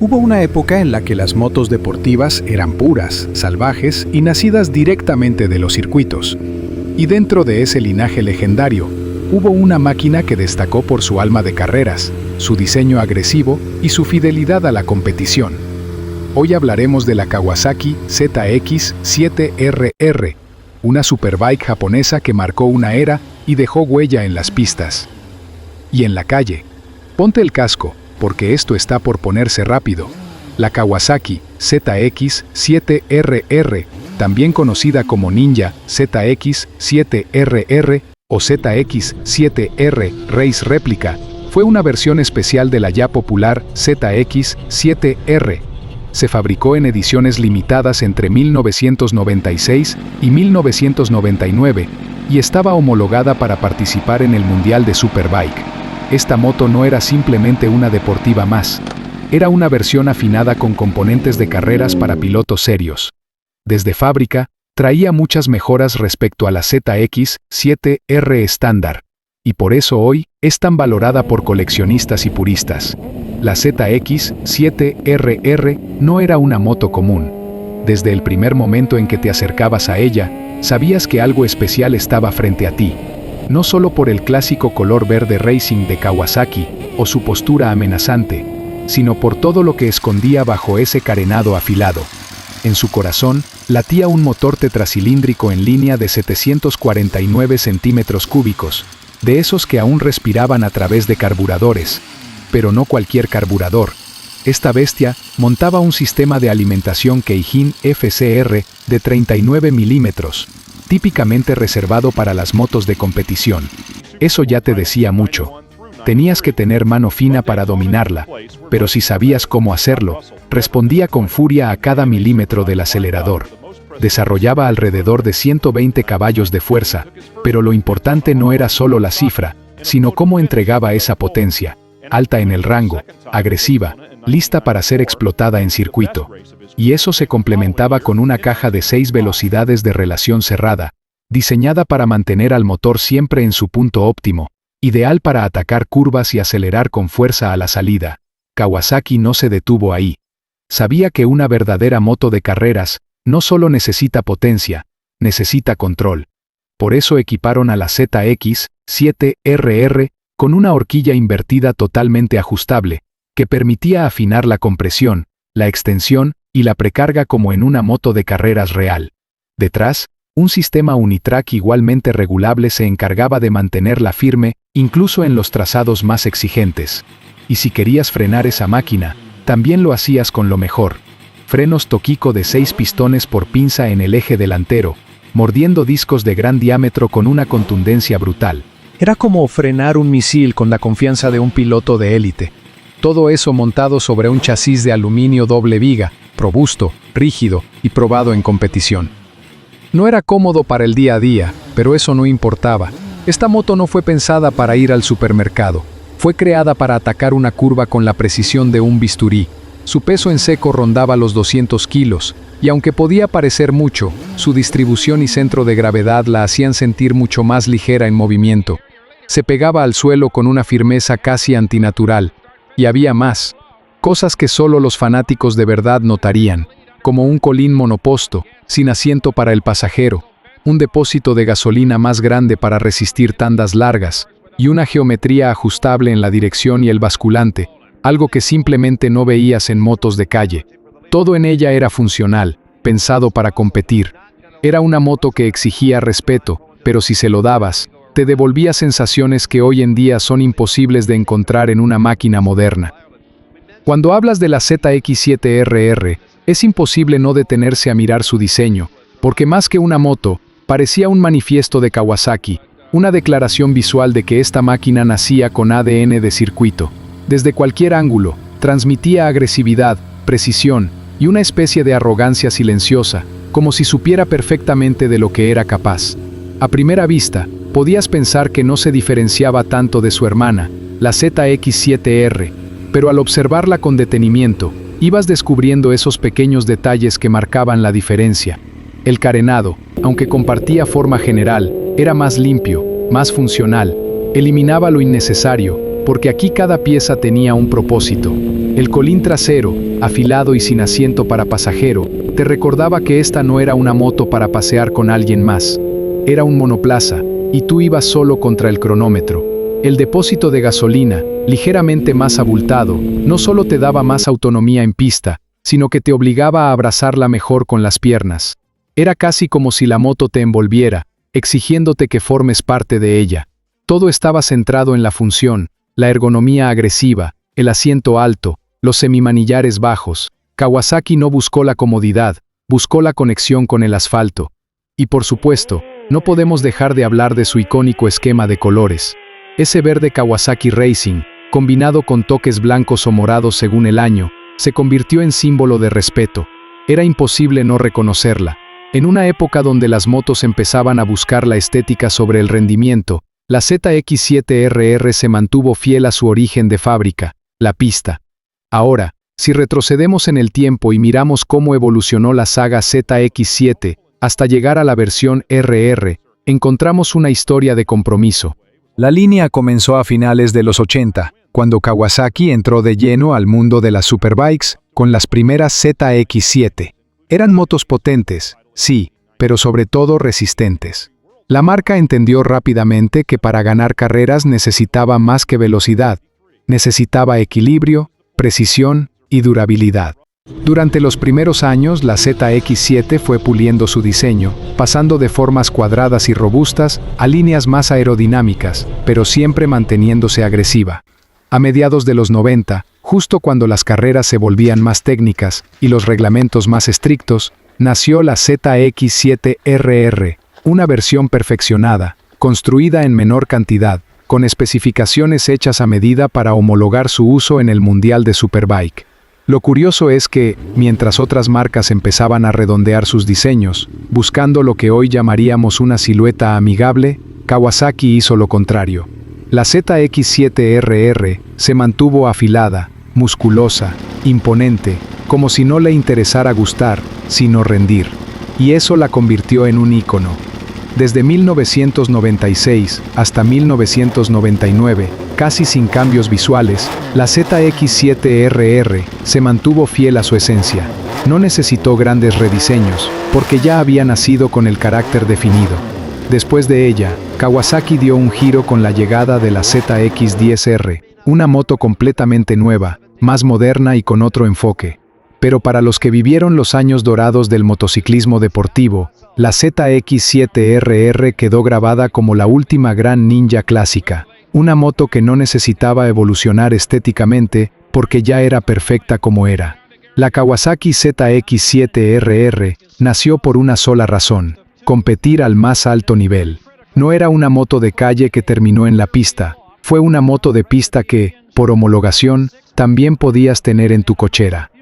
Hubo una época en la que las motos deportivas eran puras, salvajes y nacidas directamente de los circuitos. Y dentro de ese linaje legendario, hubo una máquina que destacó por su alma de carreras, su diseño agresivo y su fidelidad a la competición. Hoy hablaremos de la Kawasaki ZX-7RR, una superbike japonesa que marcó una era y dejó huella en las pistas. Y en la calle. Ponte el casco, porque esto está por ponerse rápido. La Kawasaki ZX-7RR, también conocida como Ninja ZX-7RR o ZX-7R Race Replica, fue una versión especial de la ya popular ZX-7R. Se fabricó en ediciones limitadas entre 1996 y 1999 y estaba homologada para participar en el Mundial de Superbike. Esta moto no era simplemente una deportiva más, era una versión afinada con componentes de carreras para pilotos serios. Desde fábrica, traía muchas mejoras respecto a la ZX-7R estándar, y por eso hoy es tan valorada por coleccionistas y puristas. La ZX-7RR no era una moto común. Desde el primer momento en que te acercabas a ella, sabías que algo especial estaba frente a ti. No solo por el clásico color verde racing de Kawasaki o su postura amenazante, sino por todo lo que escondía bajo ese carenado afilado. En su corazón latía un motor tetracilíndrico en línea de 749 centímetros cúbicos, de esos que aún respiraban a través de carburadores. Pero no cualquier carburador. Esta bestia montaba un sistema de alimentación Keihin FCR de 39 milímetros, típicamente reservado para las motos de competición. Eso ya te decía mucho. Tenías que tener mano fina para dominarla, pero si sabías cómo hacerlo, respondía con furia a cada milímetro del acelerador. Desarrollaba alrededor de 120 caballos de fuerza, pero lo importante no era solo la cifra, sino cómo entregaba esa potencia, alta en el rango, agresiva, lista para ser explotada en circuito. Y eso se complementaba con una caja de 6 velocidades de relación cerrada, diseñada para mantener al motor siempre en su punto óptimo, ideal para atacar curvas y acelerar con fuerza a la salida. Kawasaki no se detuvo ahí. Sabía que una verdadera moto de carreras no solo necesita potencia, necesita control. Por eso equiparon a la ZX-7RR con una horquilla invertida totalmente ajustable, que permitía afinar la compresión, la extensión y la precarga como en una moto de carreras real. Detrás, un sistema unitrack igualmente regulable se encargaba de mantenerla firme, incluso en los trazados más exigentes. Y si querías frenar esa máquina, también lo hacías con lo mejor. Frenos Tokiko de 6 pistones por pinza en el eje delantero, mordiendo discos de gran diámetro con una contundencia brutal. Era como frenar un misil con la confianza de un piloto de élite. Todo eso montado sobre un chasis de aluminio doble viga, robusto, rígido y probado en competición. No era cómodo para el día a día, pero eso no importaba. Esta moto no fue pensada para ir al supermercado. Fue creada para atacar una curva con la precisión de un bisturí. Su peso en seco rondaba los 200 kilos, y aunque podía parecer mucho, su distribución y centro de gravedad la hacían sentir mucho más ligera en movimiento. Se pegaba al suelo con una firmeza casi antinatural. Y había más. Cosas que solo los fanáticos de verdad notarían, como un colín monoposto, sin asiento para el pasajero, un depósito de gasolina más grande para resistir tandas largas, y una geometría ajustable en la dirección y el basculante, algo que simplemente no veías en motos de calle. Todo en ella era funcional, pensado para competir. Era una moto que exigía respeto, pero si se lo dabas, te devolvía sensaciones que hoy en día son imposibles de encontrar en una máquina moderna. Cuando hablas de la ZX-7RR, es imposible no detenerse a mirar su diseño, porque más que una moto, parecía un manifiesto de Kawasaki, una declaración visual de que esta máquina nacía con ADN de circuito. Desde cualquier ángulo, transmitía agresividad, precisión y una especie de arrogancia silenciosa, como si supiera perfectamente de lo que era capaz. A primera vista, podías pensar que no se diferenciaba tanto de su hermana, la ZX-7R, pero al observarla con detenimiento, ibas descubriendo esos pequeños detalles que marcaban la diferencia. El carenado, aunque compartía forma general, era más limpio, más funcional, eliminaba lo innecesario, porque aquí cada pieza tenía un propósito. El colín trasero, afilado y sin asiento para pasajero, te recordaba que esta no era una moto para pasear con alguien más. Era un monoplaza, y tú ibas solo contra el cronómetro. El depósito de gasolina, ligeramente más abultado, no solo te daba más autonomía en pista, sino que te obligaba a abrazarla mejor con las piernas. Era casi como si la moto te envolviera, exigiéndote que formes parte de ella. Todo estaba centrado en la función, la ergonomía agresiva, el asiento alto, los semimanillares bajos. Kawasaki no buscó la comodidad, buscó la conexión con el asfalto. Y por supuesto, no podemos dejar de hablar de su icónico esquema de colores. Ese verde Kawasaki Racing, combinado con toques blancos o morados según el año, se convirtió en símbolo de respeto. Era imposible no reconocerla. En una época donde las motos empezaban a buscar la estética sobre el rendimiento, la ZX7RR se mantuvo fiel a su origen de fábrica, la pista. Ahora, si retrocedemos en el tiempo y miramos cómo evolucionó la saga ZX7 hasta llegar a la versión RR, encontramos una historia de compromiso. La línea comenzó a finales de los 80, cuando Kawasaki entró de lleno al mundo de las superbikes con las primeras ZX7. Eran motos potentes, sí, pero sobre todo resistentes. La marca entendió rápidamente que para ganar carreras necesitaba más que velocidad, necesitaba equilibrio, precisión y durabilidad. Durante los primeros años, la ZX7 fue puliendo su diseño, pasando de formas cuadradas y robustas a líneas más aerodinámicas, pero siempre manteniéndose agresiva. A mediados de los 90, justo cuando las carreras se volvían más técnicas y los reglamentos más estrictos, nació la ZX7RR, una versión perfeccionada, construida en menor cantidad, con especificaciones hechas a medida para homologar su uso en el Mundial de Superbike. Lo curioso es que, mientras otras marcas empezaban a redondear sus diseños, buscando lo que hoy llamaríamos una silueta amigable, Kawasaki hizo lo contrario. La ZX7RR se mantuvo afilada, musculosa, imponente, como si no le interesara gustar, sino rendir. Y eso la convirtió en un ícono. Desde 1996 hasta 1999, casi sin cambios visuales, la ZX7RR se mantuvo fiel a su esencia. No necesitó grandes rediseños, porque ya había nacido con el carácter definido. Después de ella, Kawasaki dio un giro con la llegada de la ZX10R, una moto completamente nueva, más moderna y con otro enfoque. Pero para los que vivieron los años dorados del motociclismo deportivo, la ZX7RR quedó grabada como la última gran ninja clásica, una moto que no necesitaba evolucionar estéticamente porque ya era perfecta como era. La Kawasaki ZX7RR nació por una sola razón: competir al más alto nivel. No era una moto de calle que terminó en la pista, fue una moto de pista que, por homologación, también podías tener en tu cochera.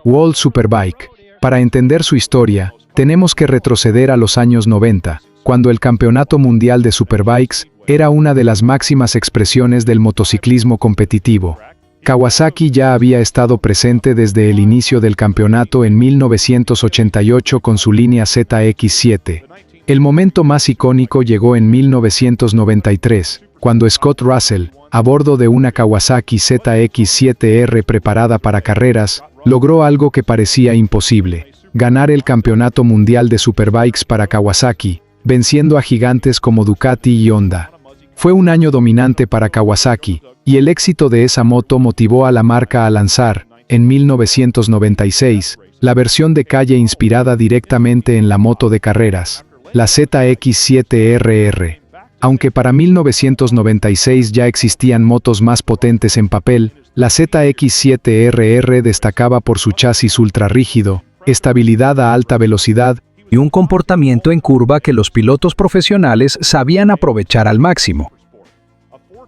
World Superbike. Para entender su historia, tenemos que retroceder a los años 90, cuando el Campeonato Mundial de Superbikes era una de las máximas expresiones del motociclismo competitivo. Kawasaki ya había estado presente desde el inicio del campeonato en 1988 con su línea ZX7. El momento más icónico llegó en 1993, cuando Scott Russell, a bordo de una Kawasaki ZX7R preparada para carreras, logró algo que parecía imposible: ganar el Campeonato Mundial de Superbikes para Kawasaki, venciendo a gigantes como Ducati y Honda. Fue un año dominante para Kawasaki, y el éxito de esa moto motivó a la marca a lanzar, en 1996, la versión de calle inspirada directamente en la moto de carreras, la ZX7RR. Aunque para 1996 ya existían motos más potentes en papel, la ZX7RR destacaba por su chasis ultrarrígido, estabilidad a alta velocidad y un comportamiento en curva que los pilotos profesionales sabían aprovechar al máximo.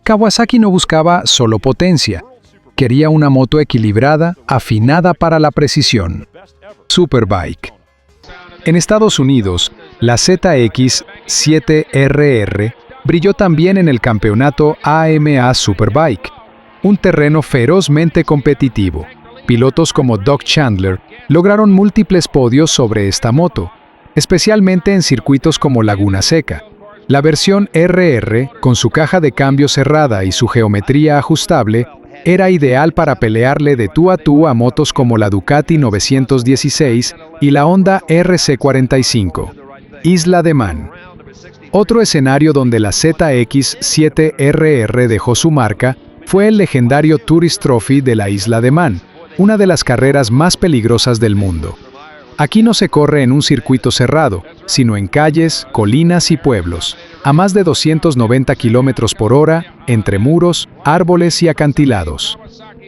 Kawasaki no buscaba solo potencia, quería una moto equilibrada, afinada para la precisión. Superbike. En Estados Unidos, la ZX7RR brilló también en el campeonato AMA Superbike, un terreno ferozmente competitivo. Pilotos como Doug Chandler lograron múltiples podios sobre esta moto, especialmente en circuitos como Laguna Seca. La versión RR, con su caja de cambio cerrada y su geometría ajustable, era ideal para pelearle de tú a motos como la Ducati 916 y la Honda RC45. Isla de Man. Otro escenario donde la ZX7RR dejó su marca fue el legendario Tourist Trophy de la Isla de Man, una de las carreras más peligrosas del mundo. Aquí no se corre en un circuito cerrado, sino en calles, colinas y pueblos, a más de 290 km/h, entre muros, árboles y acantilados.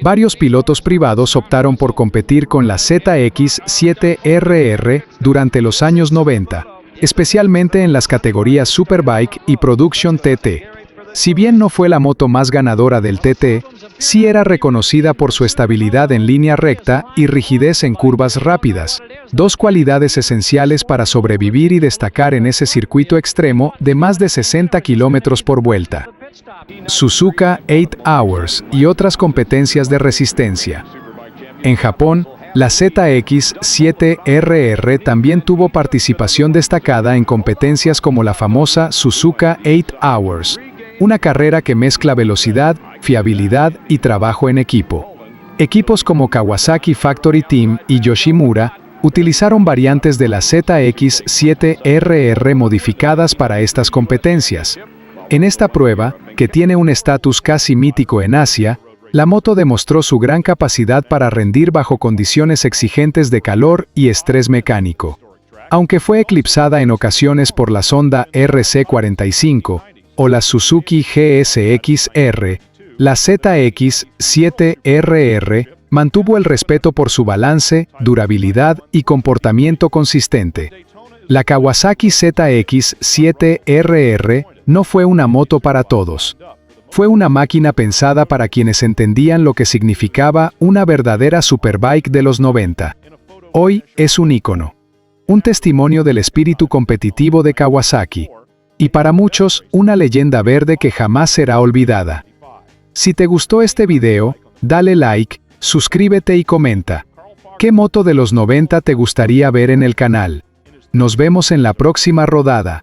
Varios pilotos privados optaron por competir con la ZX7RR durante los años 90, especialmente en las categorías Superbike y Production TT. Si bien no fue la moto más ganadora del TT, sí era reconocida por su estabilidad en línea recta y rigidez en curvas rápidas, dos cualidades esenciales para sobrevivir y destacar en ese circuito extremo de más de 60 km por vuelta. Suzuka 8 Hours y otras competencias de resistencia. En Japón, la ZX7RR también tuvo participación destacada en competencias como la famosa Suzuka 8 Hours, una carrera que mezcla velocidad, fiabilidad y trabajo en equipo. Equipos como Kawasaki Factory Team y Yoshimura utilizaron variantes de la ZX7RR modificadas para estas competencias. En esta prueba, que tiene un estatus casi mítico en Asia, la moto demostró su gran capacidad para rendir bajo condiciones exigentes de calor y estrés mecánico. Aunque fue eclipsada en ocasiones por la Honda RC45 o la Suzuki GSX-R, la ZX7RR mantuvo el respeto por su balance, durabilidad y comportamiento consistente. La Kawasaki ZX7RR no fue una moto para todos. Fue una máquina pensada para quienes entendían lo que significaba una verdadera superbike de los 90. Hoy es un ícono, un testimonio del espíritu competitivo de Kawasaki, y para muchos, una leyenda verde que jamás será olvidada. Si te gustó este video, dale like, suscríbete y comenta. ¿Qué moto de los 90 te gustaría ver en el canal? Nos vemos en la próxima rodada.